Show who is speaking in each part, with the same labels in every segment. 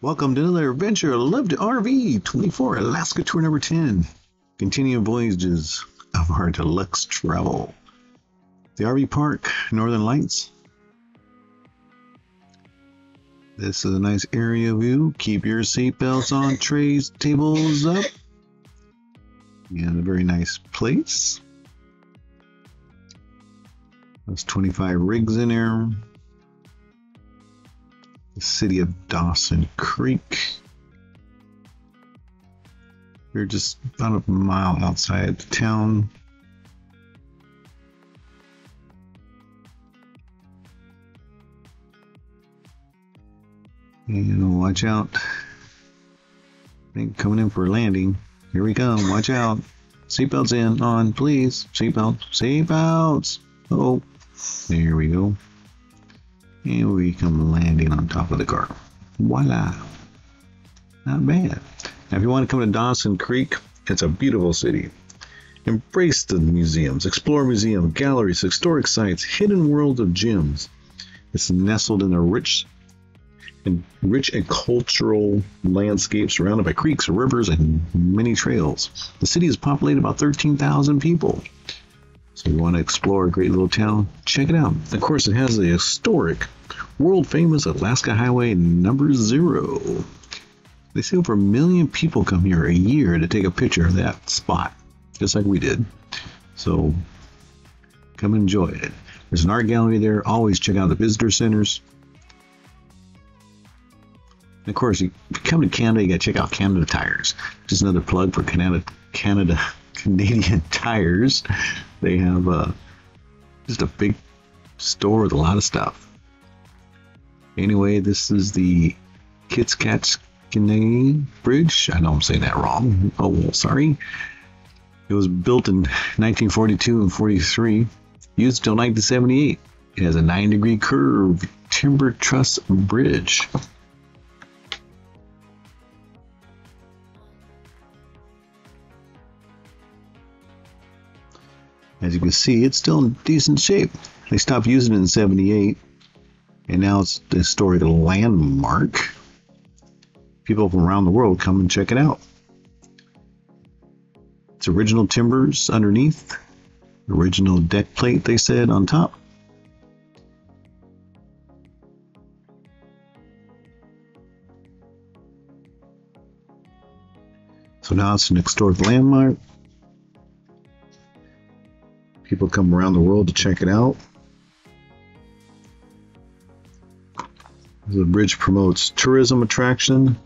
Speaker 1: Welcome to another adventure of LVTRV24 Alaska Tour number 10. Continuing voyages of our Deluxe travel. The RV Park, Northern Lights. This is a nice area view. Keep your seatbelts on, trays, tables up. And a very nice place. There's 25 rigs in there. The city of Dawson Creek. We're just about a mile outside the town. And watch out. I think coming in for a landing. Here we come. Watch out. Seatbelts in, on, please. Seatbelts. Seatbelts. Oh, there we go. And we come landing on top of the car. Voila. Not bad. Now, if you want to come to Dawson Creek, it's a beautiful city. Embrace the museums, explore museums, galleries, historic sites, hidden worlds of gems. It's nestled in a rich and cultural landscape surrounded by creeks, rivers, and many trails. The city is populated about 13,000 people. So you want to explore a great little town? Check it out. Of course, it has the historic, world-famous Alaska Highway number 0. They say over 1 million people come here a year to take a picture of that spot, just like we did. So come enjoy it. There's an art gallery there. Always check out the visitor centers. And of course, if you come to Canada, you got to check out Canada Tires. Just another plug for Canadian Tires. They have just a big store with a lot of stuff. Anyway, this is the Kiskatinaw Bridge. I know I'm saying that wrong. Oh, well, sorry. It was built in 1942 and 43, used until 1978. It has a 9-degree curve timber truss bridge. As you can see, it's still in decent shape. They stopped using it in 78, and now it's a historic landmark. People from around the world come and check it out. It's original timbers underneath, original deck plate, they said, on top. So now it's an historic landmark. People come around the world to check it out. The bridge promotes tourism attraction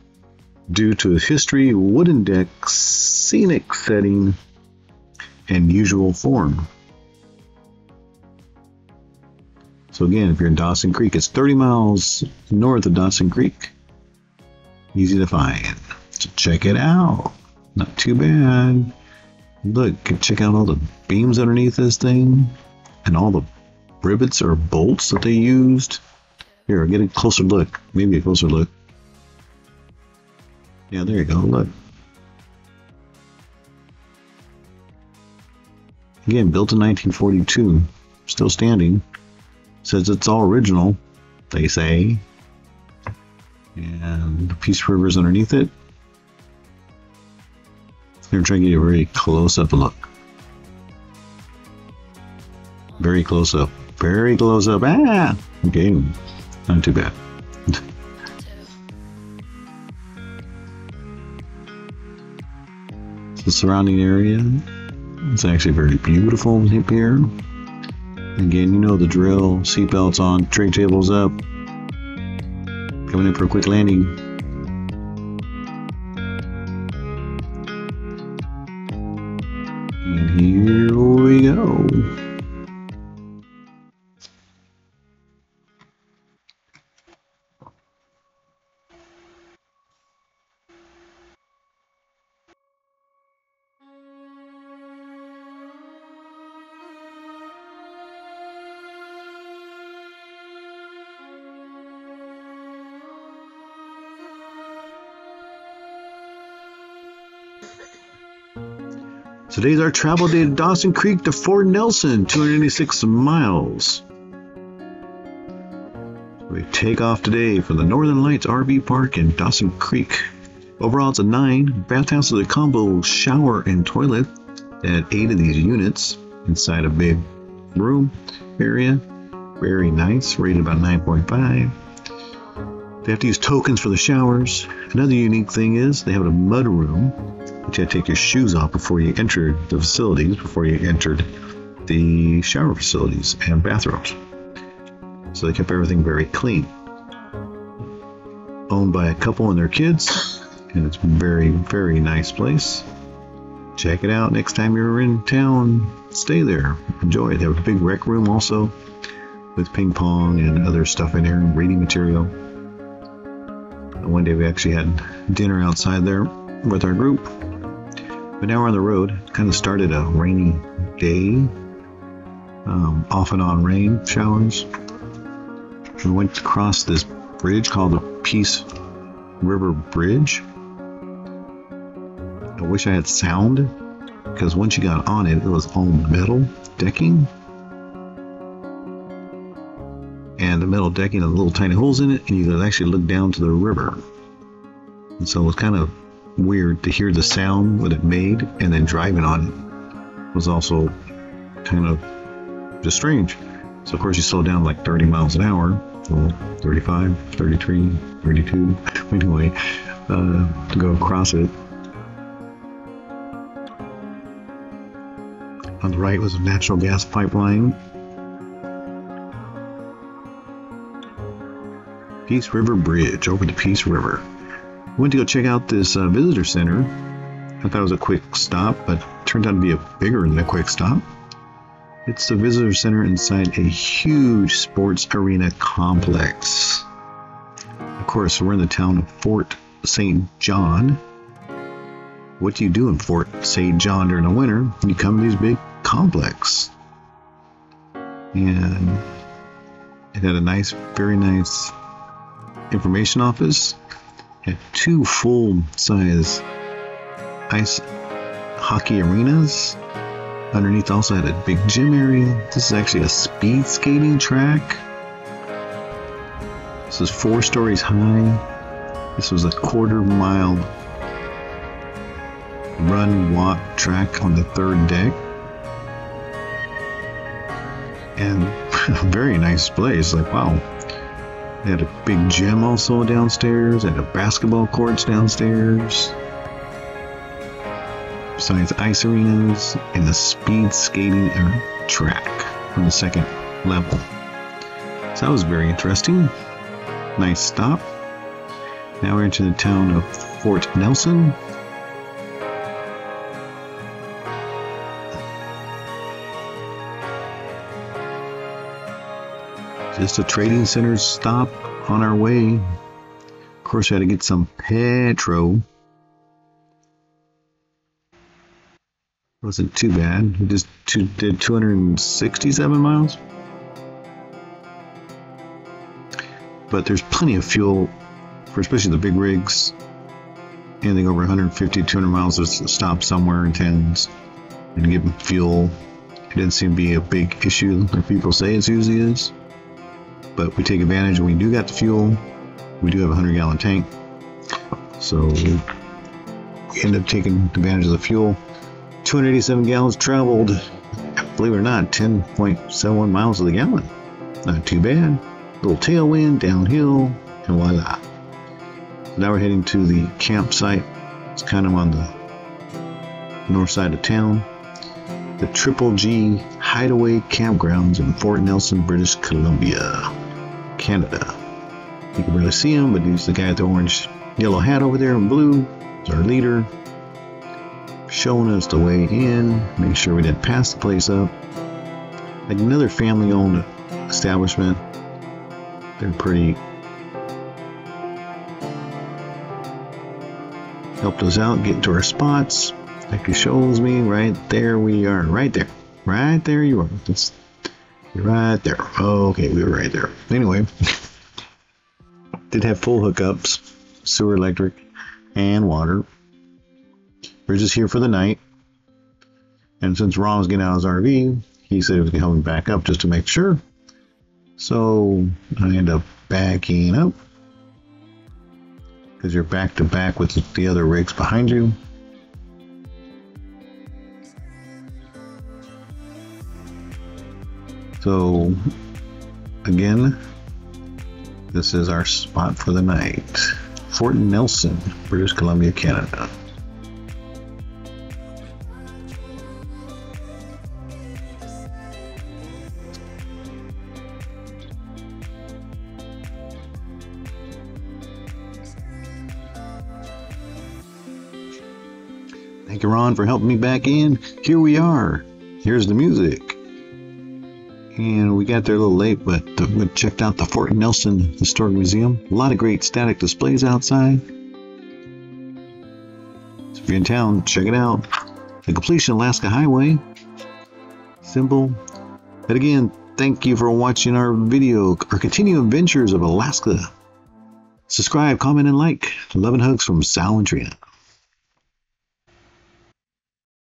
Speaker 1: due to its history, wooden deck, scenic setting, and usual form. So again, if you're in Dawson Creek, it's 30 miles north of Dawson Creek. Easy to find. So check it out. Not too bad. Look, check out all the beams underneath this thing and all the rivets or bolts that they used. Here, get a closer look. Maybe a closer look. Yeah, there you go. Look. Again, built in 1942. Still standing. Says it's all original, they say. And the Peace River's underneath it. I'm trying to get a very close-up look. Very close-up. Very close-up. Ah! Okay. Not too bad. The surrounding area. It's actually very beautiful up here. Again, you know the drill. Seatbelts on. Tray tables up. Coming in for a quick landing. And here we go. Today's our travel day to Dawson Creek to Fort Nelson, 286 miles. We take off today for the Northern Lights RV Park in Dawson Creek. Overall, it's a 9. Bathhouse with a combo shower and toilet at 8 of these units inside a big room area. Very nice, rated about 9.5. They have to use tokens for the showers. Another unique thing is they have a mud room, which you have to take your shoes off before you enter the facilities, before you entered the shower facilities and bathrooms. So they kept everything very clean. Owned by a couple and their kids, and it's a very, very nice place. Check it out next time you're in town. Stay there. Enjoy it. They have a big rec room also with ping pong and other stuff in there and reading material. One day we actually had dinner outside there with our group. But now we're on the road. Kind of started a rainy day. Off and on rain showers. We went across this bridge called the Peace River Bridge. I wish I had sound, because once you got on it, it was all metal decking. And the metal decking had little tiny holes in it, and you could actually look down to the river. And so it was kind of weird to hear the sound that it made, and then driving on it was also kind of just strange. So of course you slow down like 30 miles an hour, well, 35, 33, 32, anyway, to go across it. On the right was a natural gas pipeline. Peace River Bridge over the Peace River. Went to go check out this visitor center. I thought it was a quick stop, but it turned out to be bigger than a quick stop. It's the visitor center inside a huge sports arena complex. Of course, we're in the town of Fort St. John. What do you do in Fort St. John during the winter? You come to these big complex. And it had a nice, very nice information office. Had 2 full-size ice hockey arenas. Underneath also had a big gym area. This is actually a speed skating track. This is 4 stories high. This was a quarter-mile run-walk track on the 3rd deck. And a very nice place. Like, wow. They had a big gym also downstairs, and a basketball courts downstairs. Besides ice arenas and the speed skating track on the 2nd level. So that was very interesting. Nice stop. Now we're into the town of Fort Nelson. Just a trading center stop on our way. Of course, we had to get some petrol. Wasn't too bad. We just did 267 miles. But there's plenty of fuel for especially the big rigs. Anything over 150, 200 miles, just stop somewhere in towns and give them fuel. It didn't seem to be a big issue like people say it usually is. But we take advantage when we do got the fuel. We do have a 100-gallon tank. So we end up taking advantage of the fuel. 287 gallons traveled, believe it or not, 10.71 miles to the gallon. Not too bad. Little tailwind, downhill, and voila. Now we're heading to the campsite. It's kind of on the north side of town. The Triple G Hideway Campgrounds in Fort Nelson, British Columbia, Canada. You can really see him, but he's the guy with the orange, yellow hat over there in blue. He's our leader. Showing us the way in, make sure we didn't pass the place up. Like another family-owned establishment. They're pretty. Helped us out get to our spots. Like he shows me, right there we are, right there. Right there you are. You're right there. Okay, we were right there. Anyway, did have full hookups, sewer, electric, and water. We're just here for the night. And since Ron was getting out of his RV, he said he was going to help me back up just to make sure. So I ended up backing up because you're back to back with the other rigs behind you. So again, this is our spot for the night. Fort Nelson, British Columbia, Canada. Thank you, Ron, for helping me back in. Here we are. Here's the music. And we got there a little late, but we checked out the Fort Nelson Historic Museum. A lot of great static displays outside. So if you're in town, check it out. The Completion Alaska Highway symbol. And again, thank you for watching our video, our continuing adventures of Alaska. Subscribe, comment, and like. Love and hugs from Sal and Trina.